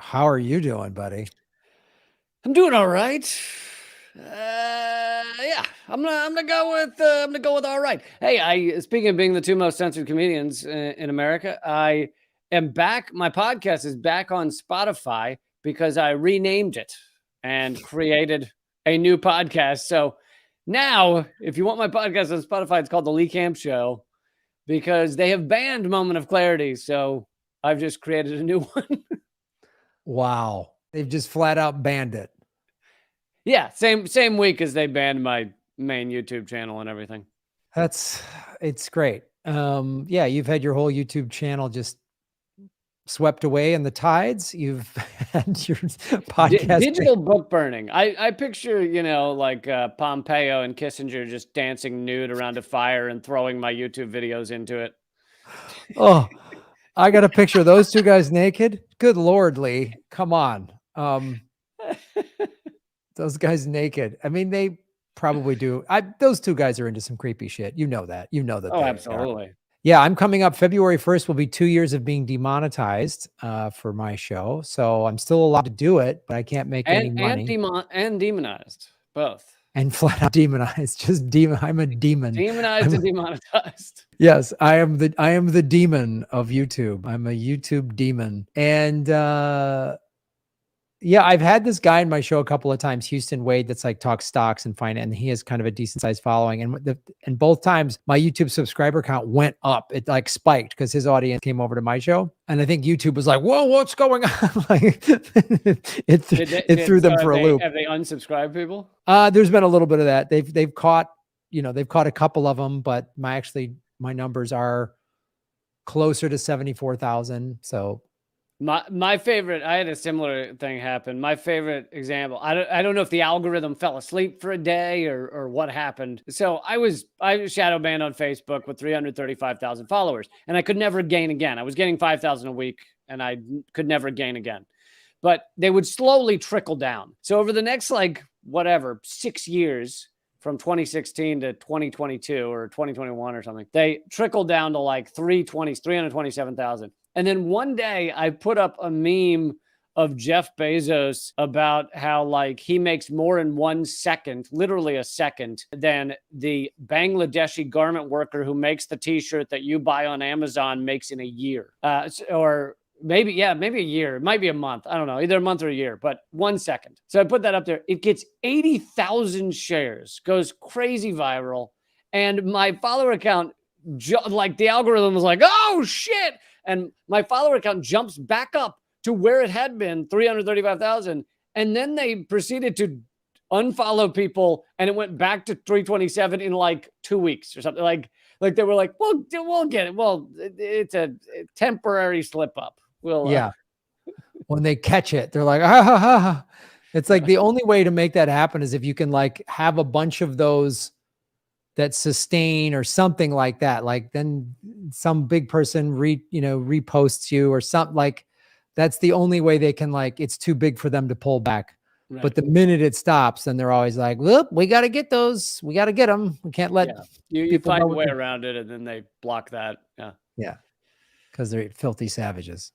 How are you doing, buddy? I'm doing all right. Yeah, I'm gonna go with all right. Hey, speaking of being the two most censored comedians in America, I am back. My podcast is back on Spotify because I renamed it and created a new podcast. So now, if you want my podcast on Spotify, it's called The Lee Camp Show because they have banned Moment of Clarity. So I've just created a new one. Wow. They've just flat out banned it. Yeah, same week as they banned my main YouTube channel and everything. It's great. Yeah, you've had your whole YouTube channel just swept away in the tides. You've had your podcast. Digital book burning. I picture, like Pompeo and Kissinger just dancing nude around a fire and throwing my YouTube videos into it. Oh, I got a picture of those two guys naked. Good Lord, Lee. Come on. Those guys naked. I mean, they probably do. Those two guys are into some creepy shit. You know that. You know that. Oh, absolutely. Yeah, I'm coming up February 1st will be 2 years of being demonetized for my show. So I'm still allowed to do it, but I can't make any money. And demonized, both. And flat out demonized. Just demon. I'm a demon. Demonized and demonetized. Yes, I am the demon of YouTube. I'm a YouTube demon. And yeah, I've had this guy in my show a couple of times, Houston Wade, that's like talks stocks and finance, and he has kind of a decent sized following. And both times my YouTube subscriber count went up. It like spiked because his audience came over to my show. And I think YouTube was like, whoa, what's going on? Like it threw them for a loop. Have they unsubscribed people? There's been a little bit of that. They've caught a couple of them, but my numbers are closer to 74,000. So my favorite, I had a similar thing happen. My favorite example, I don't know if the algorithm fell asleep for a day or what happened. So I was shadow banned on Facebook with 335,000 followers, and I could never gain again. I was getting 5,000 a week, and I could never gain again. But they would slowly trickle down. So over the next 6 years, from 2016 to 2022 or 2021 or something, they trickled down to 327,000. And then one day I put up a meme of Jeff Bezos about how he makes more in 1 second, literally a second, than the Bangladeshi garment worker who makes the t-shirt that you buy on Amazon makes in a year. Or maybe a year. It might be a month. I don't know, either a month or a year, but 1 second. So I put that up there. It gets 80,000 shares, goes crazy viral. And my follower account, the algorithm was like, oh shit. And my follower account jumps back up to where it had been, 335,000. And then they proceeded to unfollow people, and it went back to 327 in 2 weeks or something. Like they were like, well, we'll get it. Well, it's a temporary slip up. Yeah. When they catch it, they're like, ah, ha, ha, ha. It's like the only way to make that happen is if you can have a bunch of those that sustain or something like that. Then some big person reposts you or something. That's the only way they can it's too big for them to pull back. Right. But the minute it stops, then they're always like, look, we got to get those. We got to get them. We can't let you find a way around it, and then they block that. Yeah. Yeah. Because they're filthy savages.